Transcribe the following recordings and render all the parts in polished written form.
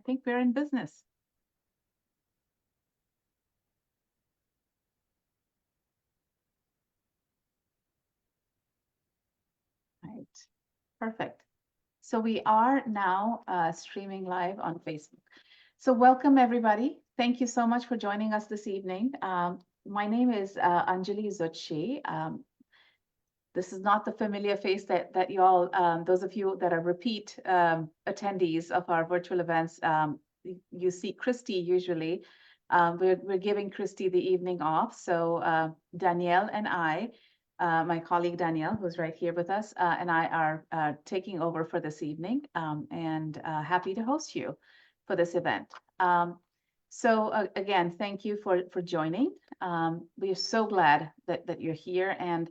think we're in business. Right. Perfect. So we are now streaming live on Facebook. So welcome, everybody. Thank you so much for joining us this evening. My name is Anjali Zutshi. This is not the familiar face that you all, those of you that are repeat attendees of our virtual events, you see Christy usually. We're giving Christy the evening off. So Danielle and I, my colleague Danielle, who's right here with us, and I are taking over for this evening, and happy to host you for this event. So again, thank you for joining. We are so glad that you're here, and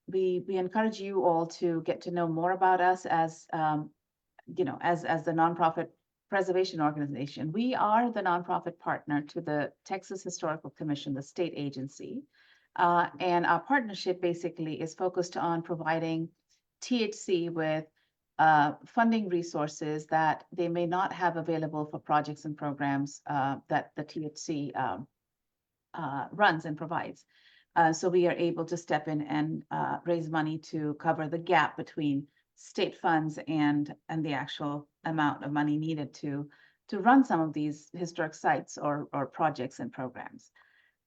we encourage you all to get to know more about us as as the nonprofit preservation organization. We are the nonprofit partner to the Texas Historical Commission, the state agency, and our partnership basically is focused on providing THC with funding resources that they may not have available for projects and programs that the THC runs and provides. So we are able to step in and raise money to cover the gap between state funds and the actual amount of money needed to run some of these historic sites or projects and programs.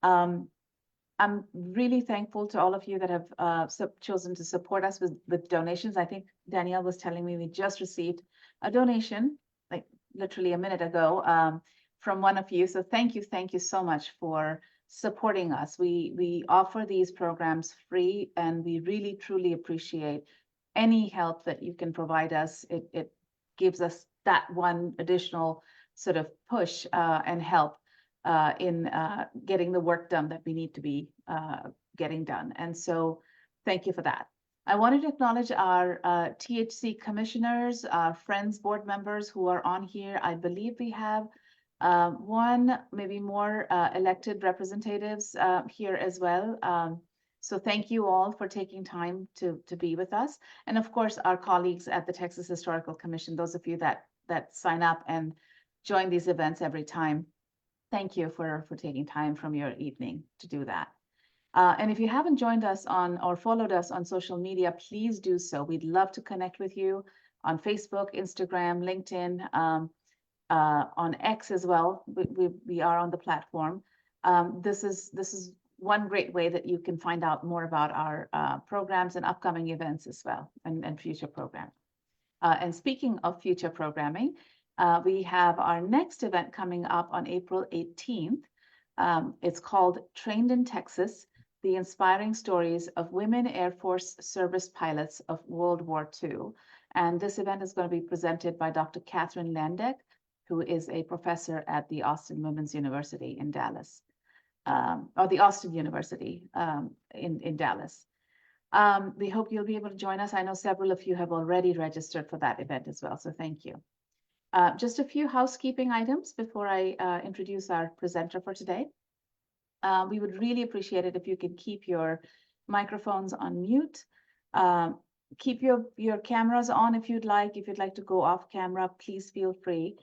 I'm really thankful to all of you that have chosen to support us with donations. I think Danielle was telling me we just received a donation, like literally a minute ago, from one of you. So thank you so much for supporting us. We offer these programs free, and we really truly appreciate any help that you can provide us. It gives us that one additional sort of push and help in getting the work done that we need to be getting done. And so thank you for that. I wanted to acknowledge our THC commissioners, our friends, board members who are on here. I believe we have one, maybe more elected representatives here as well. So thank you all for taking time to be with us. And of course, our colleagues at the Texas Historical Commission, those of you that sign up and join these events every time. Thank you for taking time from your evening to do that. And if you haven't joined us on or followed us on social media, please do so. We'd love to connect with you on Facebook, Instagram, LinkedIn, on X as well. We are on the platform. This is one great way that you can find out more about our programs and upcoming events as well, and future programming. And speaking of future programming, we have our next event coming up on April 18th. It's called Trained in Texas, the Inspiring Stories of Women Air Force Service Pilots of World War II. And this event is going to be presented by Dr. Catherine Landeck, who is a professor at the Austin Women's University in Dallas, or the Austin University in Dallas. We hope you'll be able to join us. I know several of you have already registered for that event as well, so thank you. Just a few housekeeping items before I introduce our presenter for today. We would really appreciate it if you could keep your microphones on mute. Keep your cameras on if you'd like. If you'd like to go off camera, please feel free.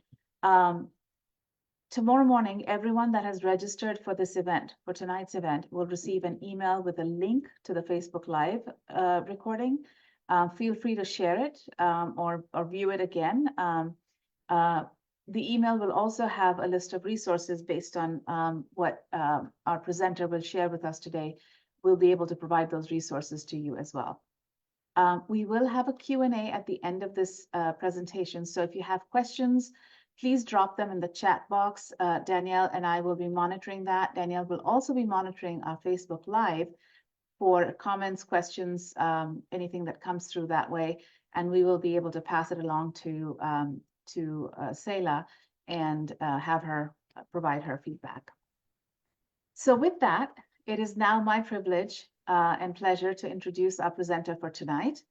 Tomorrow morning, everyone that has registered for this event, for tonight's event, will receive an email with a link to the Facebook Live recording. Feel free to share it or view it again. The email will also have a list of resources based on what our presenter will share with us today. We'll be able to provide those resources to you as well. We will have a Q&A at the end of this presentation. So if you have questions, please drop them in the chat box. Danielle and I will be monitoring that. Danielle will also be monitoring our Facebook Live for comments, questions, anything that comes through that way. And we will be able to pass it along to Sehila and have her provide her feedback. So with that, it is now my privilege and pleasure to introduce our presenter for tonight.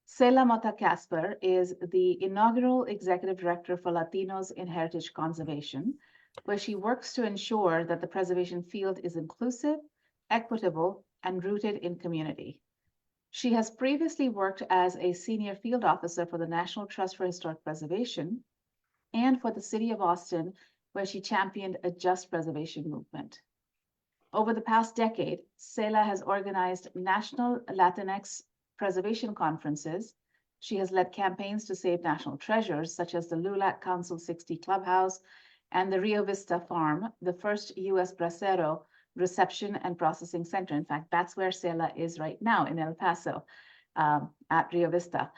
Sehila Mota Casper is the inaugural Executive Director for Latinos in Heritage Conservation, where she works to ensure that the preservation field is inclusive, equitable, and rooted in community. She has previously worked as a senior field officer for the National Trust for Historic Preservation, and for the city of Austin, where she championed a just preservation movement. Over the past decade, Sehila has organized national Latinx preservation conferences. She has led campaigns to save national treasures, such as the LULAC Council 60 Clubhouse and the Rio Vista Farm, the first U.S. bracero reception and processing center. In fact, that's where Sehila is right now in El Paso at Rio Vista.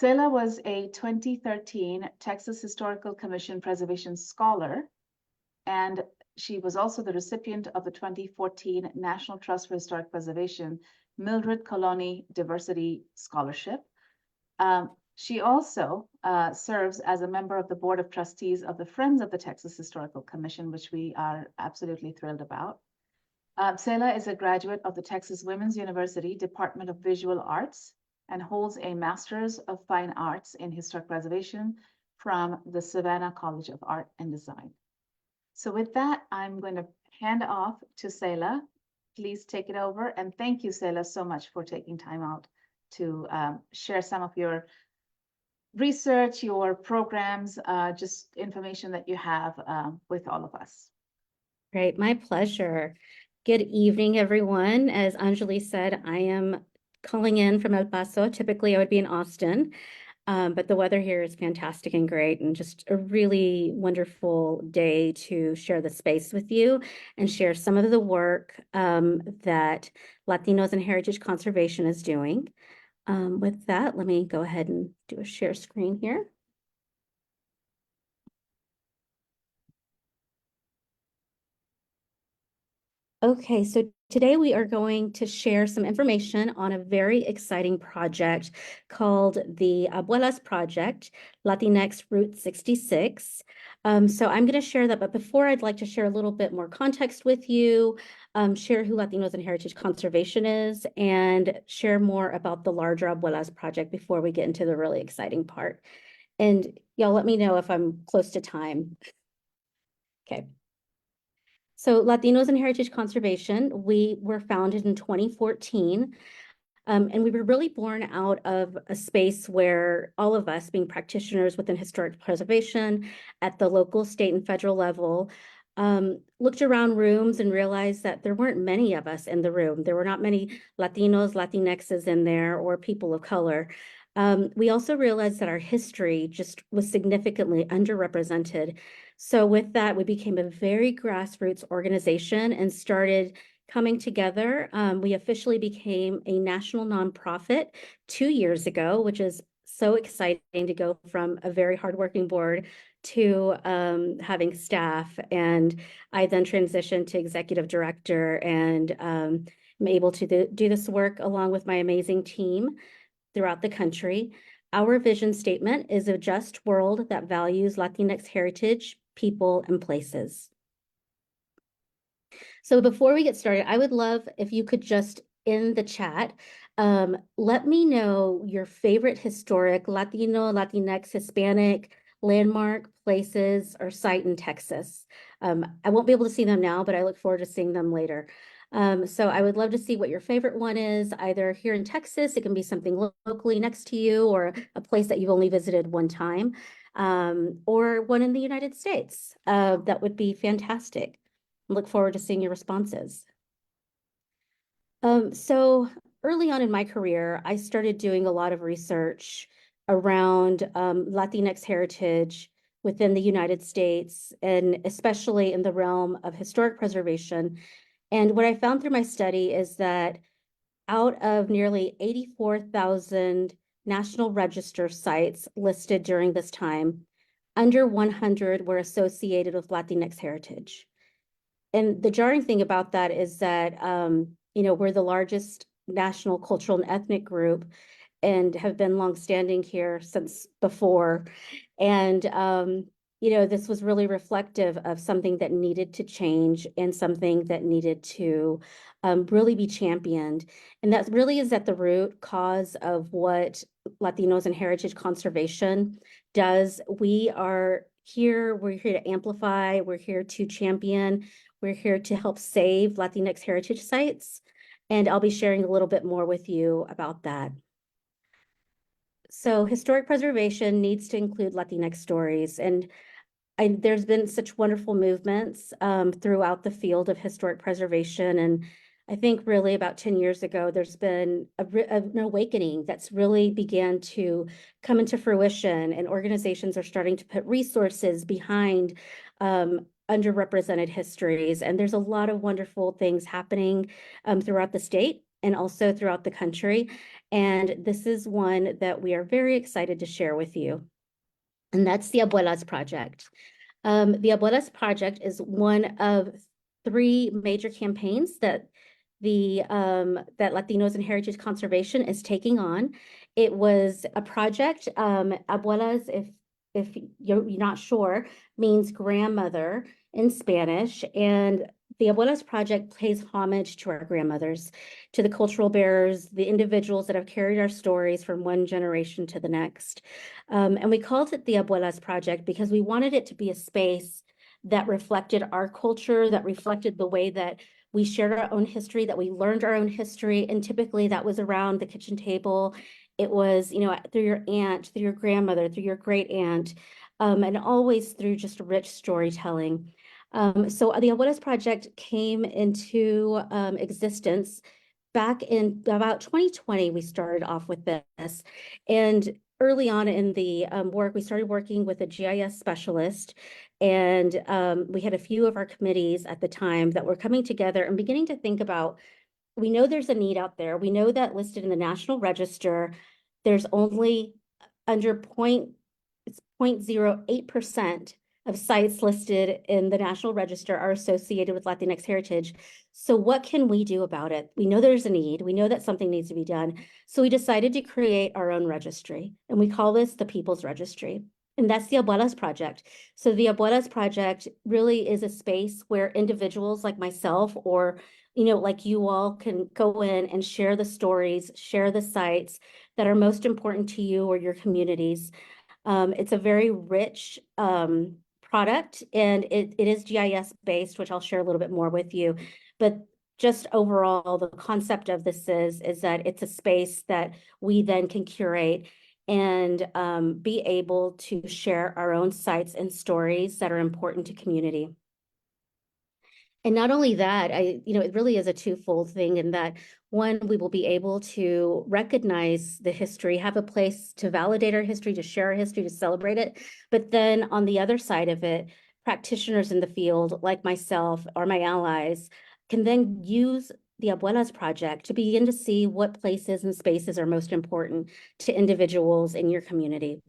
Sehila was a 2013 Texas Historical Commission Preservation Scholar, and she was also the recipient of the 2014 National Trust for Historic Preservation Mildred Colony Diversity Scholarship. She also serves as a member of the Board of Trustees of the Friends of the Texas Historical Commission, which we are absolutely thrilled about. Sehila is a graduate of the Texas Women's University Department of Visual Arts and holds a Master's of Fine Arts in Historic Preservation from the Savannah College of Art and Design. So with that, I'm going to hand off to Sehila. Please take it over. And thank you, Sehila, so much for taking time out to share some of your research, your programs, just information that you have with all of us. Great, my pleasure. Good evening, everyone. As Anjali said, I am calling in from El Paso. Typically, I would be in Austin, but the weather here is fantastic and great, and just a really wonderful day to share the space with you and share some of the work that Latinos and Heritage Conservation is doing. With that, let me go ahead and do a share screen here. Okay, so today we are going to share some information on a very exciting project called the Abuelas Project, Latinx Route 66. So I'm going to share that, but before I'd like to share a little bit more context with you, share who Latinos and Heritage Conservation is, and share more about the larger Abuelas Project before we get into the really exciting part. And y'all let me know if I'm close to time. Okay. So Latinos and Heritage Conservation, we were founded in 2014, and we were really born out of a space where all of us, being practitioners within historic preservation at the local, state, and federal level, looked around rooms and realized that there weren't many of us in the room. There were not many Latinos, Latinxes in there, or people of color. We also realized that our history just was significantly underrepresented. So with that, we became a very grassroots organization and started coming together. We officially became a national nonprofit 2 years ago, which is so exciting to go from a very hardworking board to having staff. And I then transitioned to executive director, and I'm able to do this work along with my amazing team throughout the country. Our vision statement is a just world that values Latinx heritage, people, and places. So before we get started, I would love if you could just in the chat, let me know your favorite historic Latino, Latinx, Hispanic landmark, places, or site in Texas. I won't be able to see them now, but I look forward to seeing them later. So I would love to see what your favorite one is, either here in Texas, it can be something locally next to you, or a place that you've only visited one time, or one in the United States. That would be fantastic. Look forward to seeing your responses. So early on in my career, I started doing a lot of research around Latinx heritage within the United States, and especially in the realm of historic preservation. And what I found through my study is that out of nearly 84,000 National Register sites listed during this time, under 100 were associated with Latinx heritage. And the jarring thing about that is that, we're the largest national cultural and ethnic group and have been longstanding here since before. And, this was really reflective of something that needed to change and something that needed to really be championed. And that really is at the root cause of what Latinos and Heritage Conservation does. We're here to amplify, we're here to champion, we're here to help save Latinx heritage sites. And I'll be sharing a little bit more with you about that. So historic preservation needs to include Latinx stories, and there's been such wonderful movements throughout the field of historic preservation. And I think really about 10 years ago, there's been an awakening that's really began to come into fruition, and organizations are starting to put resources behind underrepresented histories. And there's a lot of wonderful things happening throughout the state and also throughout the country. And this is one that we are very excited to share with you. And that's the Abuelas Project. The Abuelas Project is one of 3 major campaigns that that Latinos and Heritage Conservation is taking on. It was a project, Abuelas, if you're not sure, means grandmother in Spanish, and the Abuelas Project pays homage to our grandmothers, to the cultural bearers, the individuals that have carried our stories from one generation to the next. And we called it the Abuelas Project because we wanted it to be a space that reflected our culture, that reflected the way that we shared our own history, that we learned our own history. And typically that was around the kitchen table. It was, through your aunt, through your grandmother, through your great aunt, and always through just rich storytelling. So the Abuelas Project came into existence back in about 2020. We started off with this, and early on in the work, we started working with a GIS specialist, and we had a few of our committees at the time that were coming together and beginning to think about, we know there's a need out there. We know that listed in the National Register, there's only under 0.08% of sites listed in the National Register are associated with Latinx heritage. So what can we do about it? We know there's a need. We know that something needs to be done. So we decided to create our own registry, and we call this the People's Registry. And that's the Abuelas Project. So the Abuelas Project really is a space where individuals like myself, or like you all, can go in and share the stories, share the sites that are most important to you or your communities. It's a very rich product, and it is GIS based, which I'll share a little bit more with you. But just overall, the concept of this is that it's a space that we then can curate and be able to share our own sites and stories that are important to community. And not only that, it really is a twofold thing in that, one, we will be able to recognize the history, have a place to validate our history, to share our history, to celebrate it. But then on the other side of it, practitioners in the field like myself or my allies can then use the Abuelas Project to begin to see what places and spaces are most important to individuals in your community.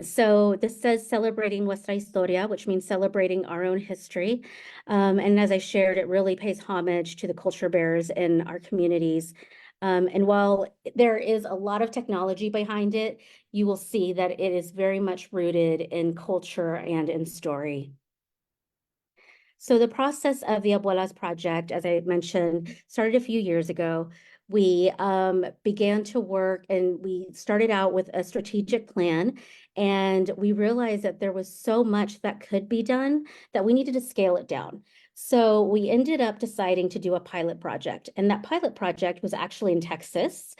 So this says celebrating nuestra historia, which means celebrating our own history. And as I shared, it really pays homage to the culture bearers in our communities. And while there is a lot of technology behind it, you will see that it is very much rooted in culture and in story. So the process of the Abuelas Project, as I mentioned, started a few years ago. We began to work, and we started out with a strategic plan, and we realized that there was so much that could be done that we needed to scale it down. So we ended up deciding to do a pilot project, and that pilot project was actually in Texas.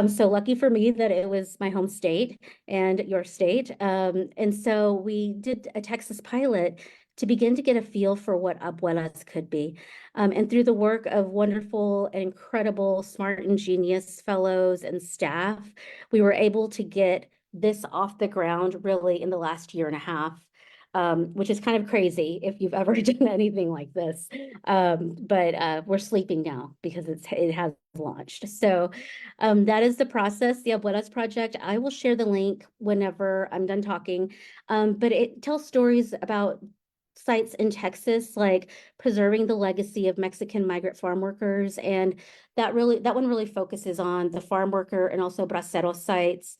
So lucky for me that it was my home state and your state. And so we did a Texas pilot to begin to get a feel for what Abuelas could be. And through the work of wonderful and incredible, smart and genius fellows and staff, we were able to get this off the ground really in the last year and a half. Which is kind of crazy if you've ever done anything like this. But we're sleeping now because it has launched. So that is the process, the Abuelas Project. I will share the link whenever I'm done talking. But it tells stories about sites in Texas, like preserving the legacy of Mexican migrant farm workers. And that one really focuses on the farm worker and also bracero sites.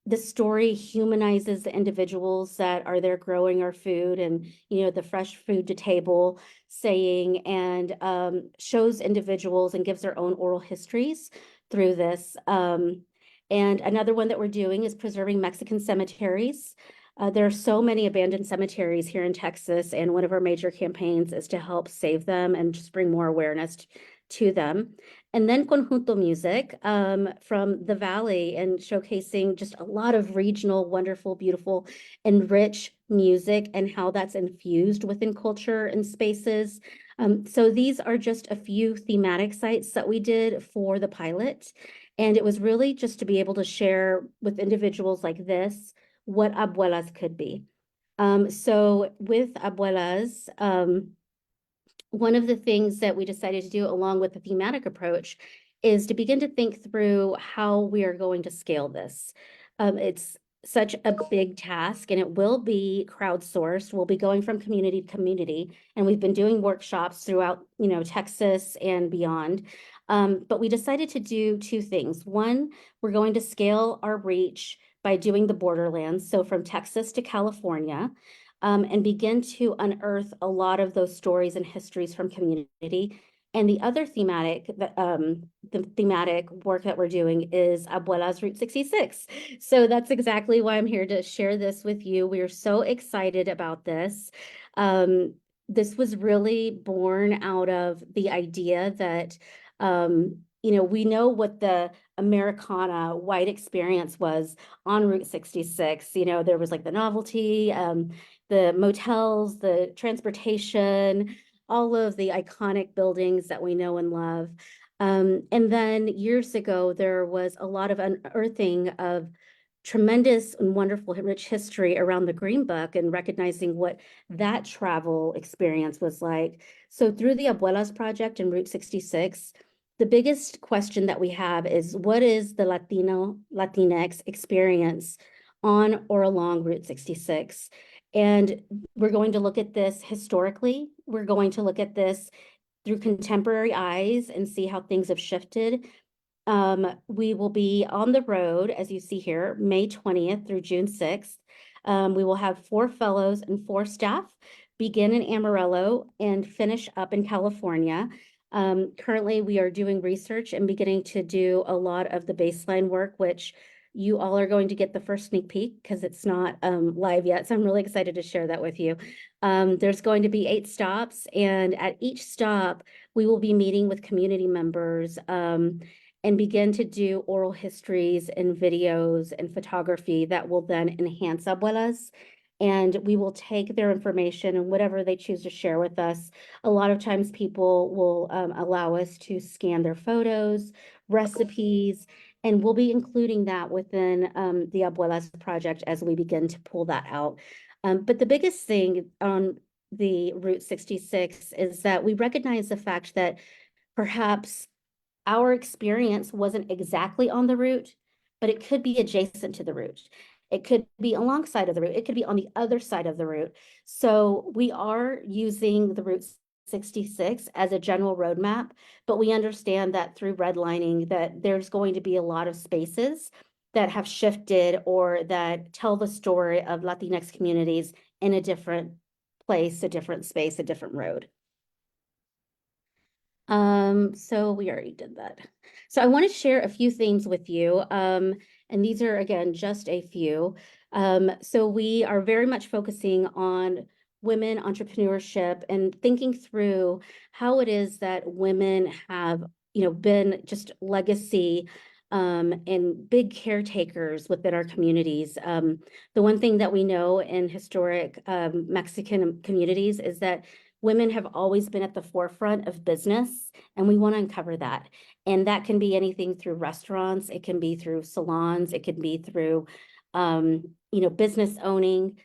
The story humanizes the individuals that are there growing our food and, the fresh food to table saying, and shows individuals and gives their own oral histories through this. And another one that we're doing is preserving Mexican cemeteries. There are so many abandoned cemeteries here in Texas, and one of our major campaigns is to help save them and just bring more awareness to them. And then conjunto music from the Valley and showcasing just a lot of regional, wonderful, beautiful, and rich music and how that's infused within culture and spaces. So these are just a few thematic sites that we did for the pilot. And it was really just to be able to share with individuals like this what Abuelas could be. So with Abuelas, one of the things that we decided to do along with the thematic approach is to begin to think through how we are going to scale this. It's such a big task and it will be crowdsourced. We'll be going from community to community, and we've been doing workshops throughout, Texas and beyond. But we decided to do two things. One, we're going to scale our reach by doing the borderlands, so from Texas to California, and begin to unearth a lot of those stories and histories from community. And the other the thematic work that we're doing is Abuelas Route 66. So that's exactly why I'm here to share this with you. We are so excited about this. This was really born out of the idea that, we know what the Americana white experience was on Route 66. There was like the novelty, the motels, the transportation, all of the iconic buildings that we know and love. And then years ago, there was a lot of unearthing of tremendous and wonderful rich history around the Green Book and recognizing what that travel experience was like. So through the Abuelas Project and Route 66, the biggest question that we have is, what is the Latinx experience on or along Route 66? And we're going to look at this historically. We're going to look at this through contemporary eyes and see how things have shifted. We will be on the road, as you see here, May 20th through June 6th. We will have 4 fellows and 4 staff begin in Amarillo and finish up in California. Currently, we are doing research and beginning to do a lot of the baseline work, which you all are going to get the first sneak peek because it's not live yet. So I'm really excited to share that with you. There's going to be 8 stops, and at each stop, we will be meeting with community members and begin to do oral histories and videos and photography that will then enhance Abuelas. And we will take their information and whatever they choose to share with us. A lot of times people will allow us to scan their photos, recipes, and we'll be including that within the Abuelas Project as we begin to pull that out. But the biggest thing on the Route 66 is that we recognize the fact that perhaps our experience wasn't exactly on the route, but it could be adjacent to the route. It could be alongside of the route. It could be on the other side of the route. So we are using the Route 66 as a general roadmap, but we understand that through redlining that there's going to be a lot of spaces that have shifted or that tell the story of Latinx communities in a different place, a different space, a different road. So we already did that. So I want to share a few things with you. And these are, again, just a few. So we are very much focusing on women entrepreneurship and thinking through how it is that women have, been just legacy and big caretakers within our communities. The one thing that we know in historic Mexican communities is that women have always been at the forefront of business, and we want to uncover that. And that can be anything through restaurants, it can be through salons, it can be through, business owning.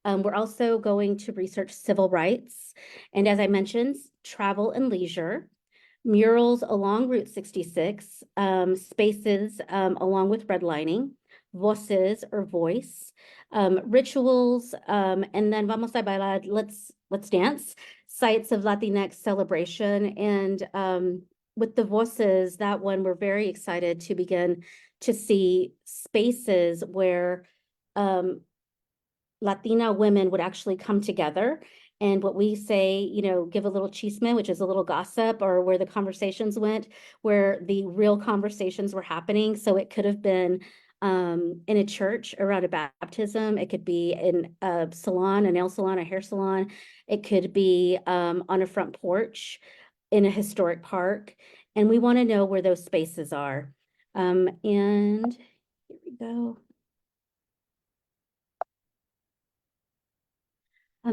We're also going to research civil rights. And as I mentioned, travel and leisure, murals along Route 66, spaces along with redlining, voces or voice, rituals, and then vamos a bailar, let's dance, sites of Latinx celebration. And with the voices, that one, we're very excited to begin to see spaces where Latina women would actually come together. And what we say, give a little chisme, which is a little gossip, or where the conversations went, where the real conversations were happening. So it could have been in a church around a baptism. It could be in a salon, a nail salon, a hair salon. It could be on a front porch in a historic park. And we want to know where those spaces are. And here we go.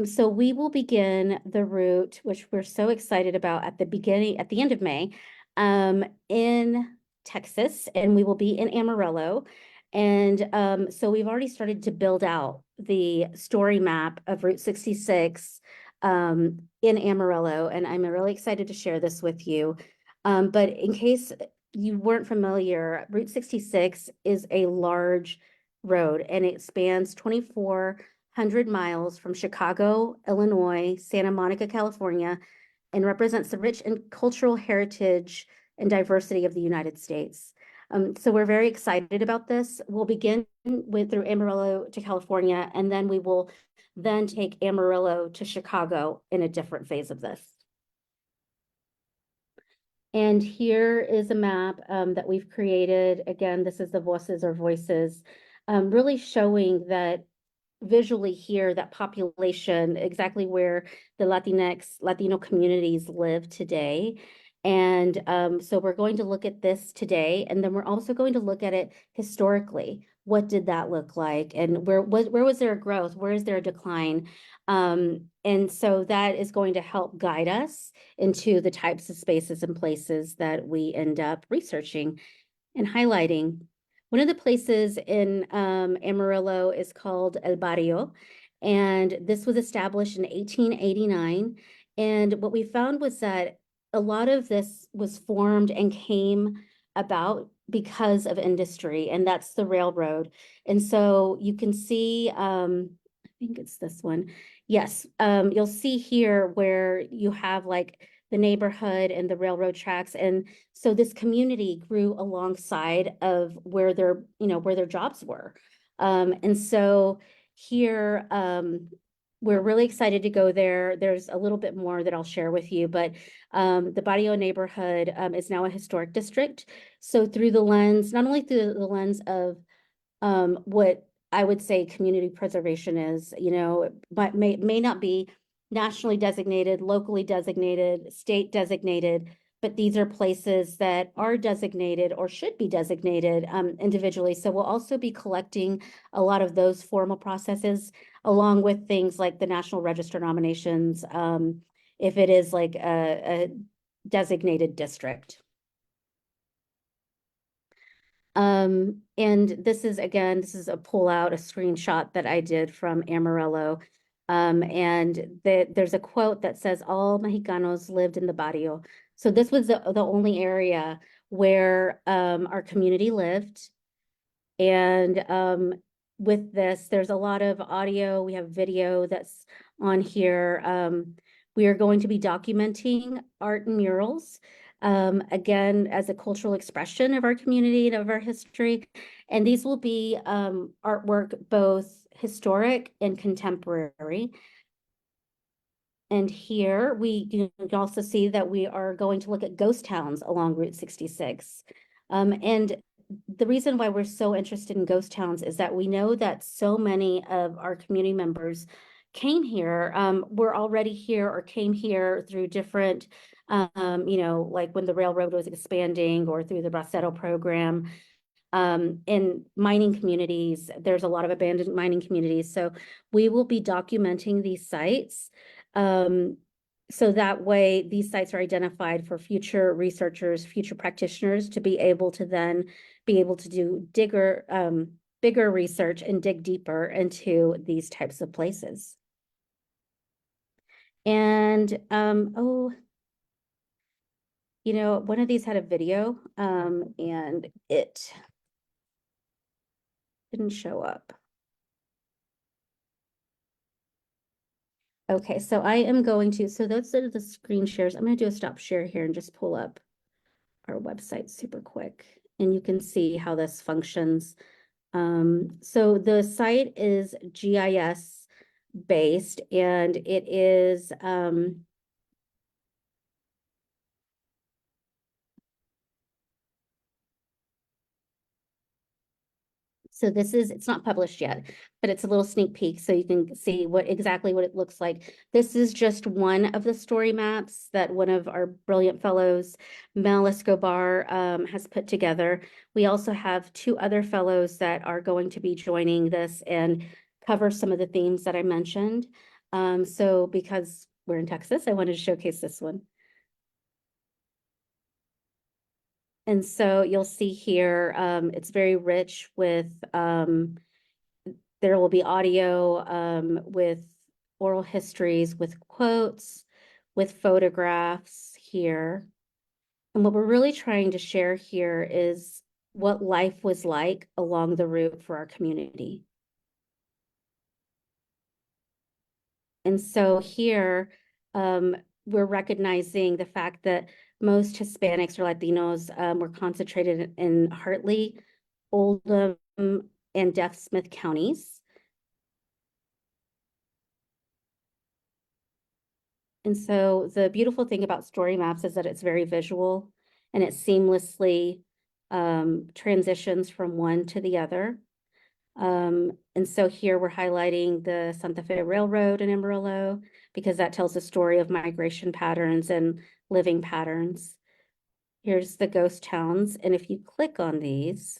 So we will begin the route, which we're so excited about at the end of May, in Texas, and we will be in Amarillo. And so we've already started to build out the story map of Route 66 in Amarillo, and I'm really excited to share this with you. But in case you weren't familiar, Route 66 is a large road, and it spans 2,400 miles from Chicago, Illinois, Santa Monica, California, and represents the rich and cultural heritage and diversity of the United States. So we're very excited about this. We'll begin through Amarillo to California, and then we will then take Amarillo to Chicago in a different phase of this. And here is a map that we've created. Again, this is the voices or voices, really showing that visually here, that population, exactly where the Latinx, Latino communities live today. And so we're going to look at this today, and then we're also going to look at it historically. What did that look like? And where was there a growth? Where is there a decline? And so that is going to help guide us into the types of spaces and places that we end up researching and highlighting. One of the places in Amarillo is called El Barrio, and this was established in 1889. And what we found was that a lot of this was formed and came about because of industry, and that's the railroad. And so you can see, I think it's this one. Yes, you'll see here where you have like the neighborhood and the railroad tracks. And so this community grew alongside of where their jobs were. And so here, we're really excited to go there. There's a little bit more that I'll share with you, but the Barrio neighborhood is now a historic district. So through the lens, not only through the lens of what I would say community preservation is, but may not be nationally designated, locally designated, state designated, but these are places that are designated or should be designated individually. So we'll also be collecting a lot of those formal processes along with things like the National Register nominations, if it is like a designated district. And this is a pullout, a screenshot that I did from Amarillo. And there's a quote that says, all Mexicanos lived in the barrio. So this was the only area where our community lived. And with this, there's a lot of audio. We have video that's on here. We are going to be documenting art and murals, again, as a cultural expression of our community and of our history. And these will be artwork, both historic and contemporary. And here you can also see that we are going to look at ghost towns along Route 66. And the reason why we're so interested in ghost towns is that we know that so many of our community members came here, were already here or came here through different, like when the railroad was expanding or through the Bracero program. In mining communities, there's a lot of abandoned mining communities. So we will be documenting these sites. So that way these sites are identified for future researchers, future practitioners to be able to then be able to do bigger research and dig deeper into these types of places. And one of these had a video and it didn't show up. Okay, so I am going to, so those are the screen shares. I'm going to do a stop share here and just pull up our website super quick. And you can see how this functions. So the site is GIS based, and it is So it's not published yet, but it's a little sneak peek so you can see exactly what it looks like. This is just one of the story maps that one of our brilliant fellows, Mel Escobar, has put together. We also have two other fellows that are going to be joining this and cover some of the themes that I mentioned. So because we're in Texas, I wanted to showcase this one. And so you'll see here, it's very rich with, there will be audio with oral histories, with quotes, with photographs here. And what we're really trying to share here is what life was like along the route for our community. And so here, we're recognizing the fact that most Hispanics or Latinos were concentrated in Hartley, Oldham, and Deaf Smith counties. And so the beautiful thing about story maps is that it's very visual and it seamlessly transitions from one to the other. And so here we're highlighting the Santa Fe Railroad in Amarillo because that tells the story of migration patterns and living patterns. Here's the ghost towns. And if you click on these,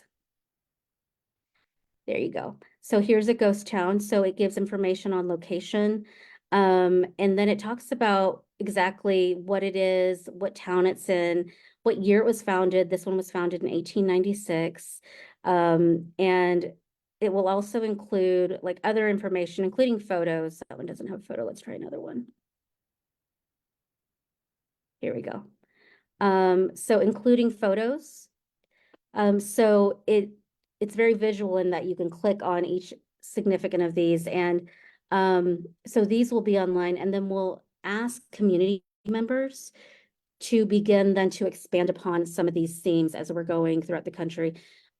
there you go. So here's a ghost town. So it gives information on location. And then it talks about exactly what it is, what town it's in, what year it was founded. This one was founded in 1896. And it will also include like other information, including photos. That one doesn't have a photo. Let's try another one. Here we go. So including photos. So it's very visual in that you can click on each significant of these. And so these will be online, and then we'll ask community members to begin then to expand upon some of these themes as we're going throughout the country,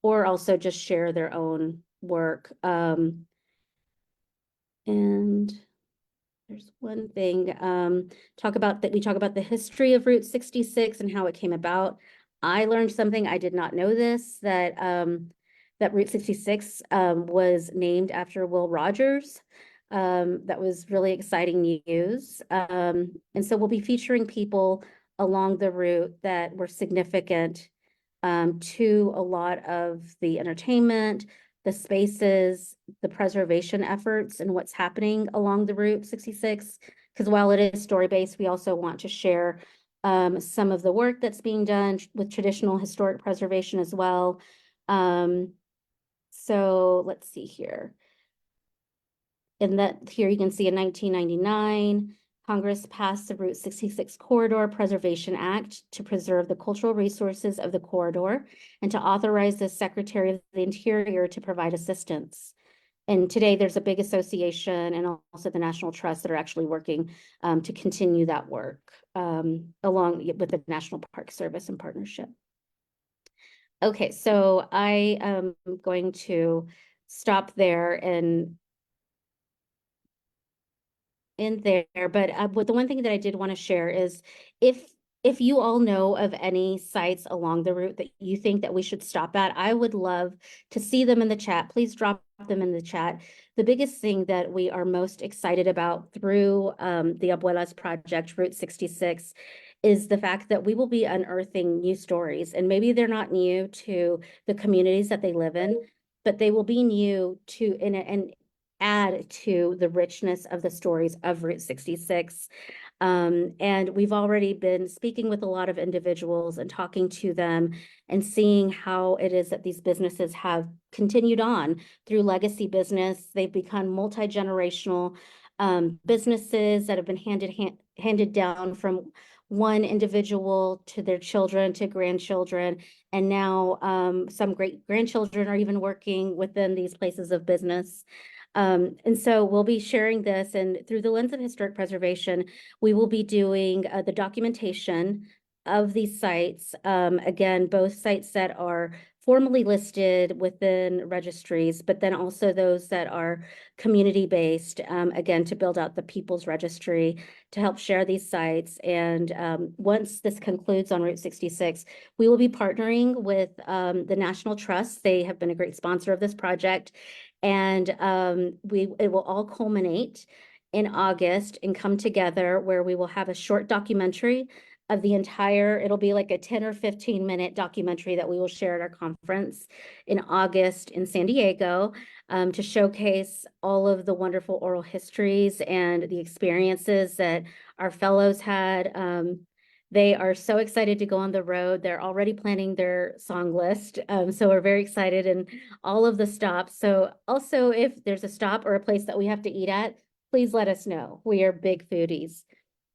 or also just share their own work. And there's one thing, we talk about the history of Route 66 and how it came about. I learned something, I did not know this, that Route 66 was named after Will Rogers. That was really exciting news. And so we'll be featuring people along the route that were significant to a lot of the entertainment, the spaces, the preservation efforts, and what's happening along the Route 66. Because while it is story-based, we also want to share some of the work that's being done with traditional historic preservation as well. So let's see here. And that here you can see in 1999, Congress passed the Route 66 Corridor Preservation Act to preserve the cultural resources of the corridor and to authorize the Secretary of the Interior to provide assistance. And today there's a big association and also the National Trust that are actually working to continue that work along with the National Park Service in partnership. Okay, so I am going to stop there and in there, but the one thing that I did want to share is if you all know of any sites along the route that you think that we should stop at, I would love to see them in the chat. Please drop them in the chat. The biggest thing that we are most excited about through the Abuelas Project, Route 66, is the fact that we will be unearthing new stories. And maybe they're not new to the communities that they live in, but they will be new to and add to the richness of the stories of Route 66. And we've already been speaking with a lot of individuals and talking to them and seeing how it is that these businesses have continued on through legacy business. They've become multi-generational businesses that have been handed down from one individual to their children, to grandchildren, and now some great grandchildren are even working within these places of business. And so we'll be sharing this, and through the lens of historic preservation, we will be doing the documentation of these sites. Again, both sites that are formally listed within registries, but then also those that are community-based, again, to build out the People's Registry to help share these sites. And once this concludes on Route 66, we will be partnering with the National Trust. They have been a great sponsor of this project. And it will all culminate in August and come together where we will have a short documentary of the entire, it'll be like a 10 or 15-minute documentary that we will share at our conference in August in San Diego, to showcase all of the wonderful oral histories and the experiences that our fellows had. They are so excited to go on the road. They're already planning their song list. So we're very excited, and all of the stops. So also, if there's a stop or a place that we have to eat at, please let us know. We are big foodies.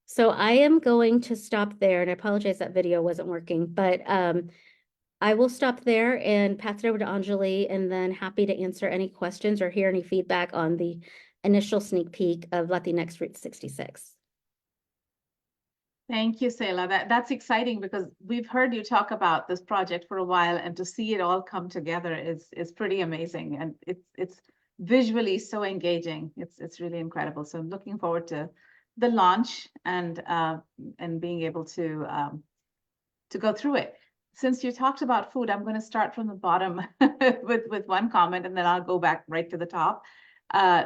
So I am going to stop there, and I apologize that video wasn't working, but I will stop there and pass it over to Anjali, and then happy to answer any questions or hear any feedback on the initial sneak peek of Latinx Route 66. Thank you, Sehila. That's exciting because we've heard you talk about this project for a while, and to see it all come together is pretty amazing, and it's visually so engaging. It's really incredible. So I'm looking forward to the launch and being able to go through it. Since you talked about food, I'm going to start from the bottom with one comment, and then I'll go back right to the top.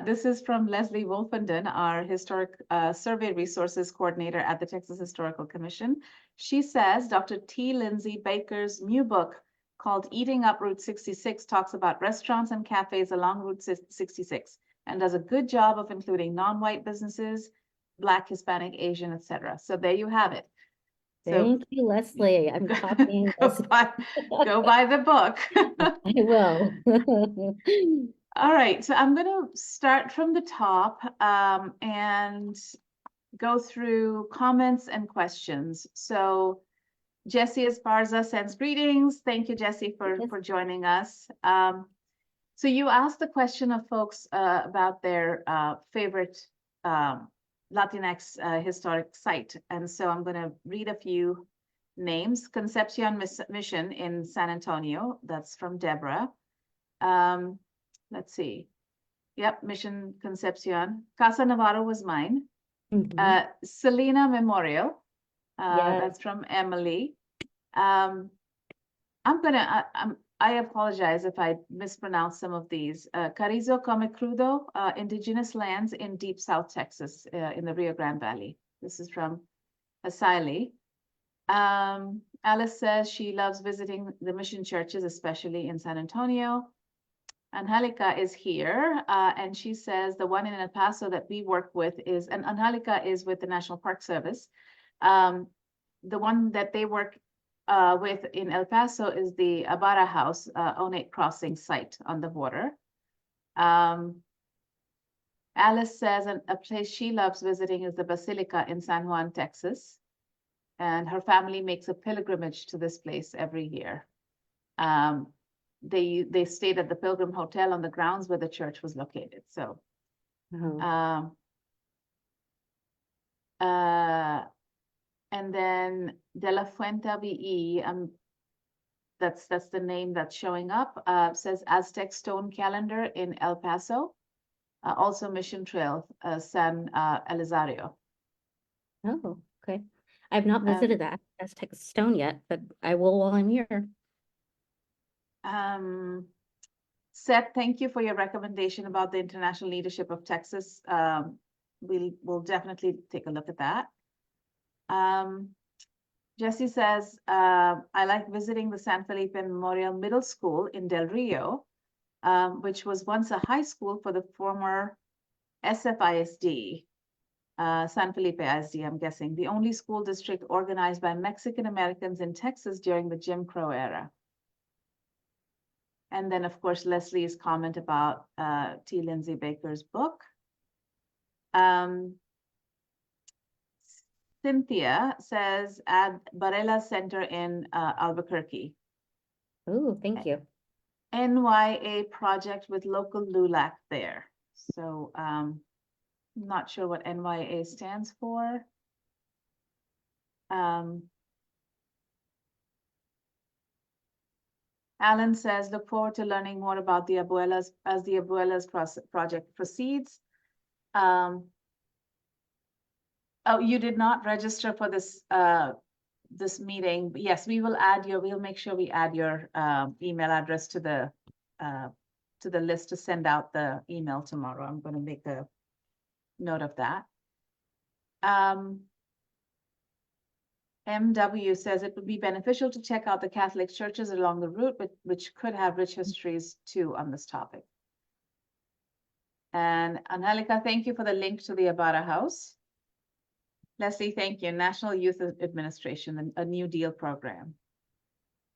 This is from Leslie Wolfenden, our Historic Survey Resources Coordinator at the Texas Historical Commission. She says Dr. T. Lindsay Baker's new book called Eating Up Route 66 talks about restaurants and cafes along Route 66 and does a good job of including non-white businesses, Black, Hispanic, Asian, etc. So there you have it. Thank you, Leslie. I'm copying this. Go buy the book. I will. All right, so I'm going to start from the top and go through comments and questions. So Jessie Esparza sends greetings. Thank you, Jessie, for joining us. So you asked the question of folks about their favorite Latinx historic site. And so I'm going to read a few names. Concepcion Mission in San Antonio. That's from Deborah. Let's see. Yep, Mission Concepcion. Casa Navarro was mine. Selena Memorial. That's from Emily. I apologize if I mispronounce some of these. Carrizo Come Crudo, Indigenous Lands in Deep South Texas, in the Rio Grande Valley. This is from Asili. Alice says she loves visiting the mission churches, especially in San Antonio. Angelica is here, and she says the one in El Paso that we work with is, and Angelica is with the National Park Service. The one that they work with in El Paso is the Abara House, Onate Crossing site on the border. Alice says a place she loves visiting is the Basilica in San Juan, Texas. And her family makes a pilgrimage to this place every year. They stayed at the Pilgrim Hotel on the grounds where the church was located. So, and then De La Fuente VE, that's the name that's showing up. Says Aztec Stone Calendar in El Paso, also Mission Trail, San Elizario. Oh, okay. I've not visited that Aztec Stone yet, but I will while I'm here. Seth, thank you for your recommendation about the International Leadership of Texas. We'll definitely take a look at that. Jesse says, I like visiting the San Felipe Memorial Middle School in Del Rio, which was once a high school for the former SFISD, San Felipe ISD, I'm guessing, the only school district organized by Mexican Americans in Texas during the Jim Crow era. And then, of course, Leslie's comment about T. Lindsay Baker's book. Cynthia says at Barela Center in Albuquerque. Oh, thank you. NYA project with local LULAC there. So I'm not sure what NYA stands for. Alan says, look forward to learning more about the Abuelas as the Abuelas project proceeds. Oh, you did not register for this meeting. But yes, we'll make sure we add your email address to the list to send out the email tomorrow. I'm going to make a note of that. MW says it would be beneficial to check out the Catholic churches along the route, which could have rich histories too on this topic. And Angelica, thank you for the link to the Ibarra House. Leslie, thank you. National Youth Administration, a New Deal program.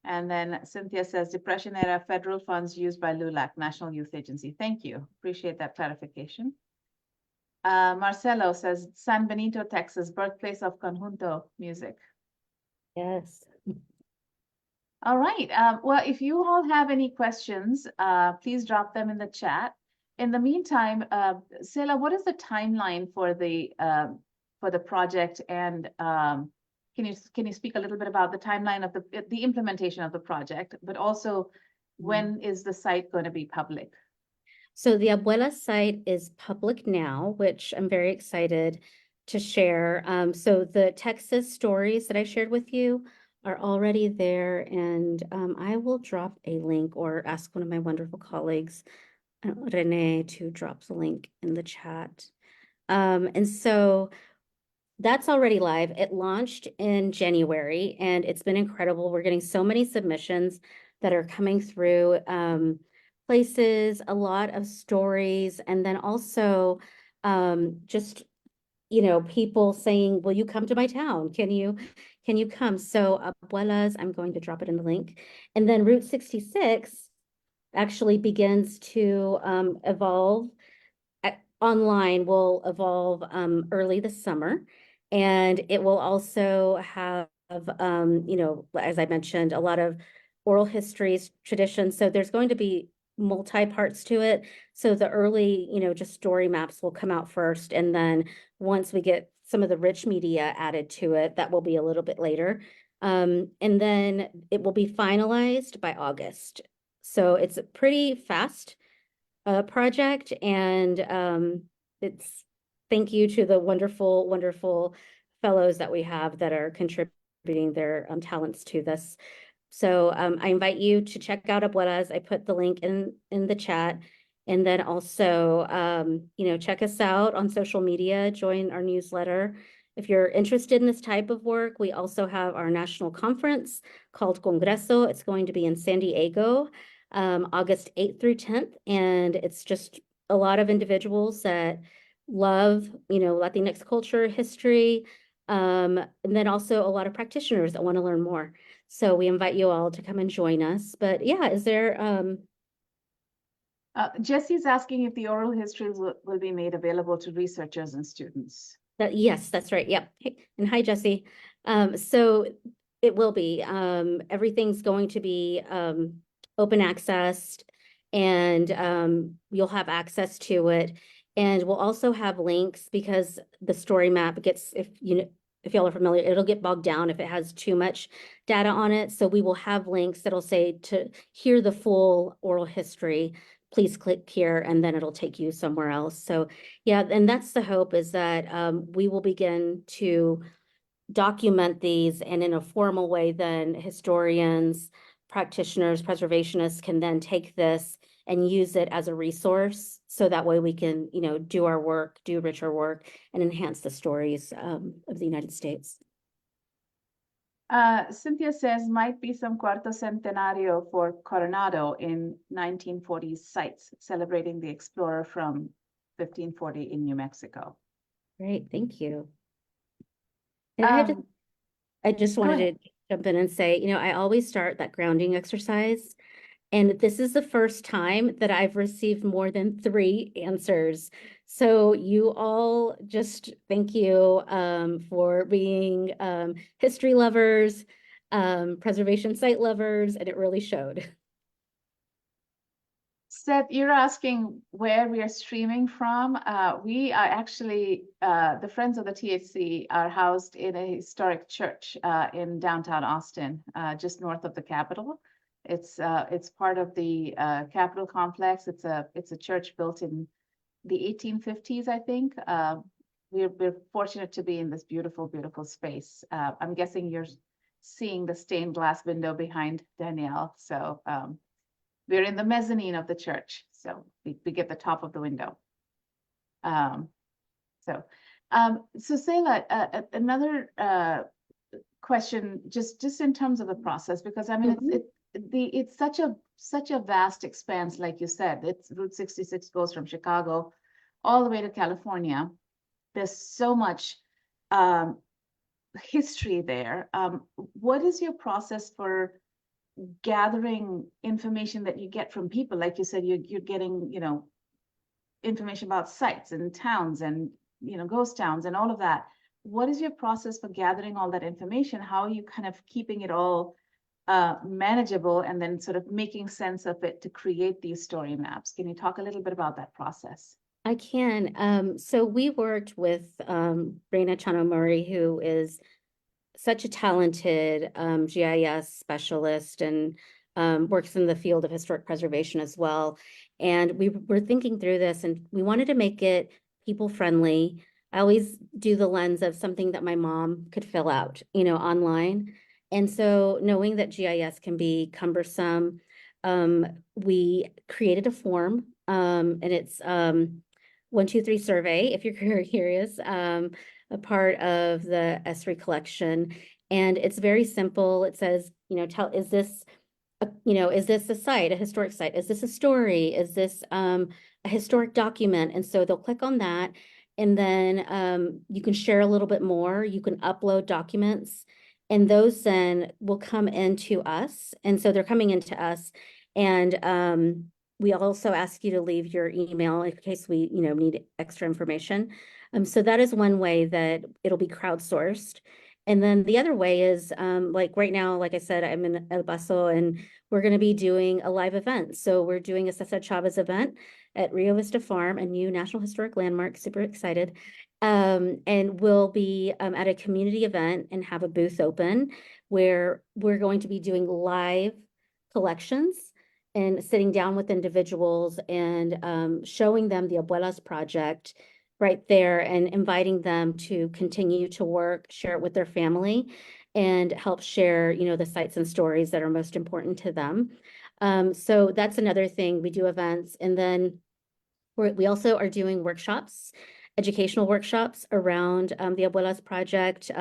And then Cynthia says, Depression era federal funds used by LULAC, National Youth Agency. Thank you. Appreciate that clarification. Marcelo says, San Benito, Texas, birthplace of conjunto music. Yes. All right. Well, if you all have any questions, please drop them in the chat. In the meantime, Sehila, what is the timeline for the project? And can you speak a little bit about the timeline of the implementation of the project, but also when is the site going to be public? So the Abuela site is public now, which I'm very excited to share. So the Texas stories that I shared with you are already there, and I will drop a link or ask one of my wonderful colleagues, Renee, to drop the link in the chat. And so that's already live. It launched in January, and it's been incredible. We're getting so many submissions that are coming through. Places, a lot of stories, and then also just, people saying, will you come to my town? Can you come? So Abuelas, I'm going to drop it in the link. And then Route 66 actually begins to evolve. Online will evolve early this summer. And it will also have, as I mentioned, a lot of oral histories, traditions. So there's going to be multi-parts to it. So the early, just story maps will come out first. And then once we get some of the rich media added to it, that will be a little bit later. And then it will be finalized by August. So it's a pretty fast project. And it's thank you to the wonderful, wonderful fellows that we have that are contributing their talents to this. So I invite you to check out Abuelas. I put the link in the chat. And then also, check us out on social media, join our newsletter. If you're interested in this type of work, we also have our national conference called Congreso. It's going to be in San Diego, August 8th through 10th. And it's just a lot of individuals that love, Latinx culture, history, and then also a lot of practitioners that want to learn more. So we invite you all to come and join us. But yeah, is there Jesse's asking if the oral histories will be made available to researchers and students. Yes, that's right. Yep. Hey, and hi, Jesse. So it will be. Everything's going to be open accessed, and you'll have access to it. And we'll also have links because the story map gets, if y'all are familiar, it'll get bogged down if it has too much data on it. So we will have links that'll say to hear the full oral history, please click here, and then it'll take you somewhere else. So yeah, and that's the hope, is that we will begin to document these, and in a formal way, then historians, practitioners, preservationists can then take this and use it as a resource. So that way we can, do our work, do richer work, and enhance the stories of the United States. Cynthia says, might be some cuarto centenario for Coronado in 1940s sites, celebrating the explorer from 1540 in New Mexico. Great, thank you. And I just wanted to jump in and say, I always start that grounding exercise. And this is the first time that I've received more than 3 answers. So you all, just thank you for being history lovers, preservation site lovers, and it really showed. Seth, you're asking where we are streaming from. We are actually, the Friends of the THC are housed in a historic church in downtown Austin, just north of the Capitol. It's part of the Capitol complex. It's a church built in the 1850s, I think. We're fortunate to be in this beautiful, beautiful space. I'm guessing you're seeing the stained glass window behind Danielle. So we're in the mezzanine of the church. So we get the top of the window. Um, so Sehila, another question, just in terms of the process, because I mean, it's such a vast expanse, like you said. It's Route 66 goes from Chicago all the way to California. There's so much history there. What is your process for gathering information that you get from people? Like you said, you're getting, information about sites and towns and, ghost towns and all of that. What is your process for gathering all that information? How are you kind of keeping it all manageable and then sort of making sense of it to create these story maps? Can you talk a little bit about that process? I can. So we worked with Raina Chano Murray, who is such a talented GIS specialist and works in the field of historic preservation as well. And we were thinking through this, and we wanted to make it people friendly. I always do the lens of something that my mom could fill out, online. And so knowing that GIS can be cumbersome, we created a form, and it's 123 survey, if you're curious, a part of the ESRI collection. And it's very simple. It says, is this, is this a site, a historic site? Is this a story? Is this a historic document? And so they'll click on that. And then you can share a little bit more. You can upload documents. And those then will come into us. And so they're coming into us. And we also ask you to leave your email in case we, need extra information. So that is one way that it'll be crowdsourced. And then the other way is, like right now, like I said, I'm in El Paso and we're going to be doing a live event. So we're doing a Cesar Chavez event at Rio Vista Farm, a new National Historic Landmark, super excited. And we'll be at a community event and have a booth open where we're going to be doing live collections and sitting down with individuals and showing them the Abuelas Project right there and inviting them to continue to work, share it with their family, and help share, the sites and stories that are most important to them. So that's another thing. We do events, and then we also are doing workshops, educational workshops around the Abuelas Project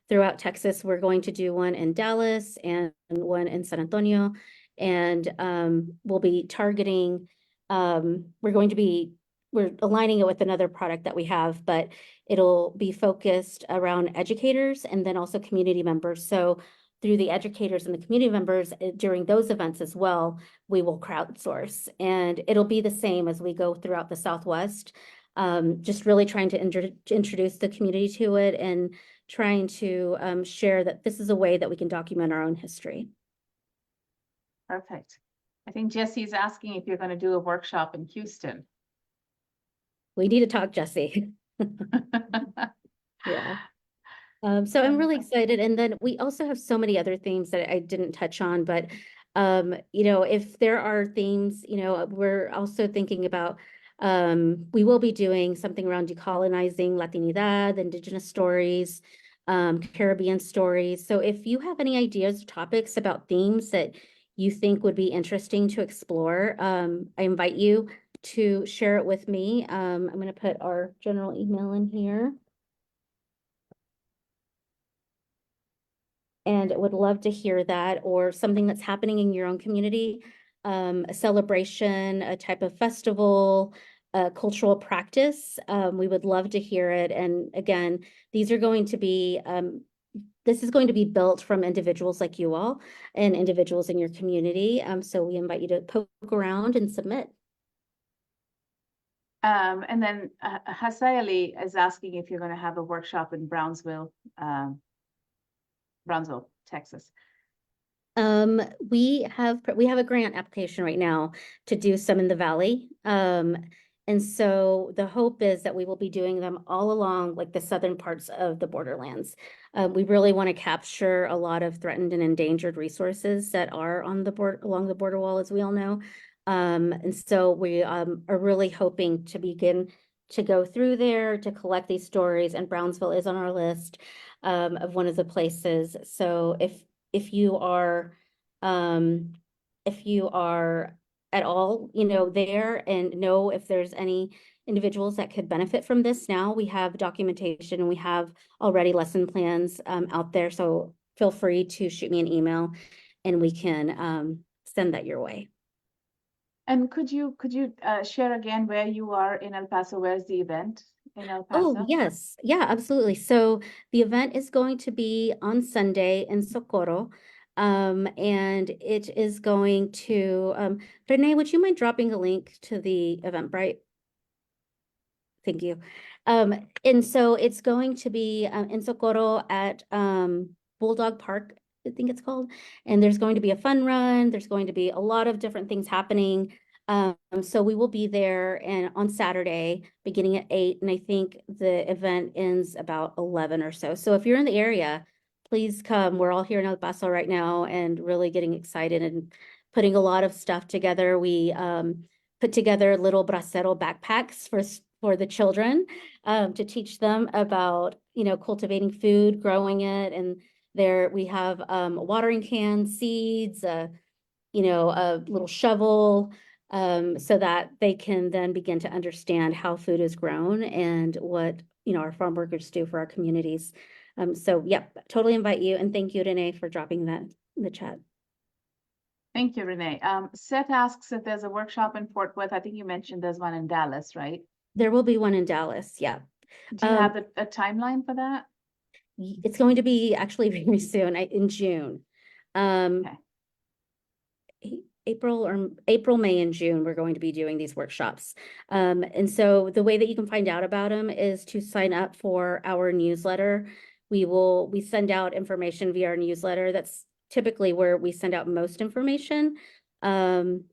throughout Texas. We're going to do one in Dallas and one in San Antonio. And we'll be targeting, we're aligning it with another product that we have, but it'll be focused around educators and then also community members. So through the educators and the community members during those events as well, we will crowdsource. And it'll be the same as we go throughout the Southwest, just really trying to introduce the community to it and trying to share that this is a way that we can document our own history. Perfect. I think Jesse's asking if you're going to do a workshop in Houston. We need to talk, Jesse. Yeah. So I'm really excited. And then we also have so many other themes that I didn't touch on, but if there are themes, we're also thinking about, we will be doing something around decolonizing Latinidad, Indigenous stories, Caribbean stories. So if you have any ideas, topics about themes that you think would be interesting to explore, I invite you to share it with me. I'm going to put our general email in here. And would love to hear that, or something that's happening in your own community, a celebration, a type of festival, a cultural practice. We would love to hear it. And again, these are going to be, this is going to be built from individuals like you all and individuals in your community. So we invite you to poke around and submit. And then Hasayali is asking if you're going to have a workshop in Brownsville, Texas. We have a grant application right now to do some in the Valley. And so the hope is that we will be doing them all along like the southern parts of the borderlands. We really want to capture a lot of threatened and endangered resources that are on the board along the border wall, as we all know. And so we are really hoping to begin to go through there to collect these stories, and Brownsville is on our list of one of the places. So if you are if you are at all, there and know if there's any individuals that could benefit from this now, we have documentation and we have already lesson plans out there. So feel free to shoot me an email and we can send that your way. And could you share again where you are in El Paso? Where's the event in El Oh, Paso? yes. Yeah, absolutely. So the event is going to be on Sunday in Socorro. And it is going to, Renee, would you mind dropping a link to the Eventbrite? Thank you. And so it's going to be in Socorro at Bulldog Park, I think it's called. And there's going to be a fun run. There's going to be a lot of different things happening. So we will be there and on Saturday, beginning at 8, and I think the event ends about 11 or so. So if you're in the area, please come. We're all here in El Paso right now and really getting excited and putting a lot of stuff together. We put together little bracero backpacks for the children to teach them about, cultivating food, growing it. And there we have watering cans, seeds, a little shovel, so that they can then begin to understand how food is grown and what, our farm workers do for our communities. So yep, totally invite you. And thank you, Renee, for dropping that in the chat. Thank you, Renee. Seth asks if there's a workshop in Fort Worth. I think you mentioned there's one in Dallas, right? There will be one in Dallas, yeah. Do you have a timeline for that? It's going to be actually very soon, in June. Okay. April, May, and June, we're going to be doing these workshops. And so the way that you can find out about them is to sign up for our newsletter. We send out information via our newsletter. That's typically where we send out most information. And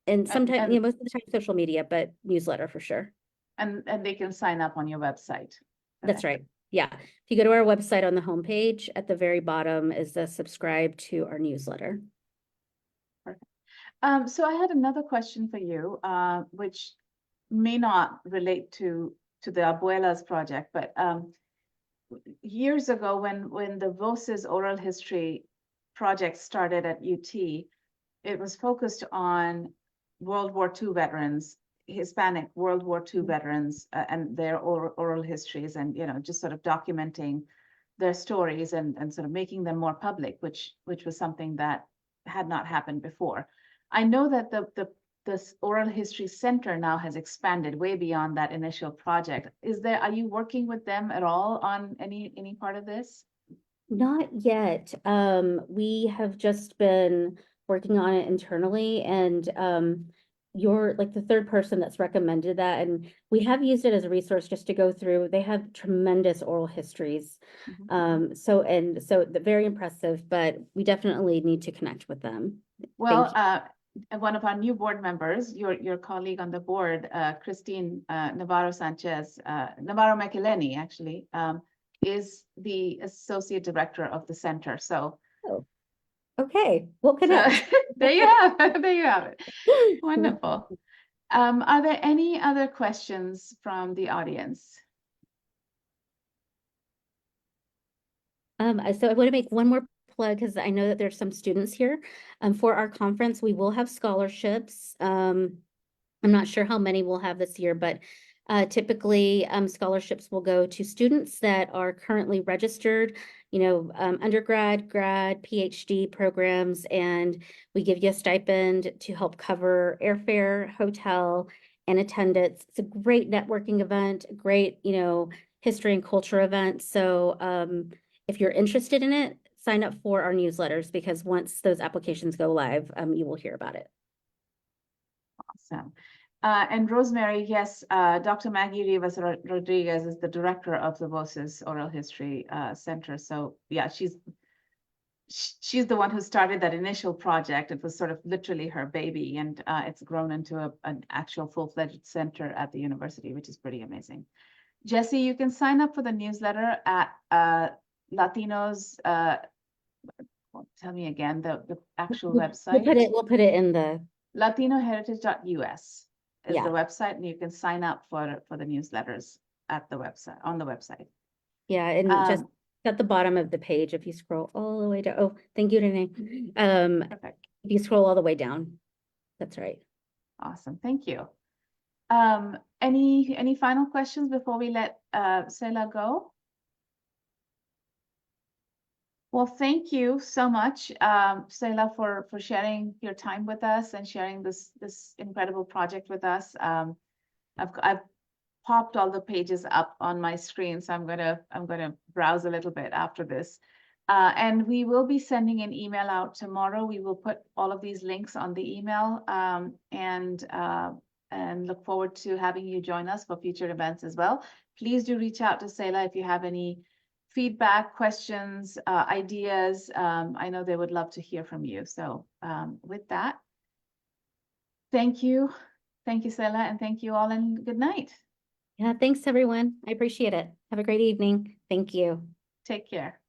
sometimes, most of the time social media, but newsletter for sure. And they can sign up on your website. That's right. Yeah. If you go to our website on the homepage, at the very bottom is the subscribe to our newsletter. Perfect. So I had another question for you, which may not relate to the Abuelas Project, but years ago when the VOCES oral history project started at UT, it was focused on World War II veterans, Hispanic World War II veterans, and their oral histories, and just sort of documenting their stories and sort of making them more public, which was something that had not happened before. I know that this Oral History Center now has expanded way beyond that initial project. Are you working with them at all on any part of this? Not yet. We have just been working on it internally, and you're like the third person that's recommended that, and we have used it as a resource just to go through. They have tremendous oral histories. So very impressive, but we definitely need to connect with them. Well, one of our new board members, your colleague on the board, Christine Navarro Sanchez, Navarro Micheleni, actually, is the associate director of the center. So, okay, we'll connect. There you have it. There you have it. Wonderful. Are there any other questions from the audience? So I want to make one more plug because I know that there's some students here. For our conference, we will have scholarships. I'm not sure how many we'll have this year, but typically scholarships will go to students that are currently registered, undergrad, grad, PhD programs, and we give you a stipend to help cover airfare, hotel, and attendance. It's a great networking event, a great, history and culture event. So if you're interested in it, sign up for our newsletters, because once those applications go live, you will hear about it. Awesome. And Rosemary, yes, Dr. Maggie Rivas Rodriguez is the director of the VOCES Oral History Center. So yeah, she's the one who started that initial project. It was sort of literally her baby, and it's grown into an actual full-fledged center at the university, which is pretty amazing. Jesse, you can sign up for the newsletter at Latinos. Tell me again the actual website. We'll put it in the LatinoHeritage.us is Yeah. the website, and you can sign up for the newsletters at the website, on the website. Yeah, and just at the bottom of the page, if you scroll all the way down. Oh, thank you, Renee. Perfect. If you scroll all the way down, that's right. Awesome, thank you. Any final questions before we let Sehila go? Well, thank you so much, Sehila, for sharing your time with us and sharing this incredible project with us. I've popped all the pages up on my screen, so I'm gonna browse a little bit after this. And we will be sending an email out tomorrow. We will put all of these links on the email, and look forward to having you join us for future events as well. Please do reach out to Sehila if you have any feedback, questions, ideas. I know they would love to hear from you. So with that, thank you. Thank you, Sehila, and thank you all, and good night. Yeah, thanks everyone. I appreciate it. Have a great evening. Thank you. Take care.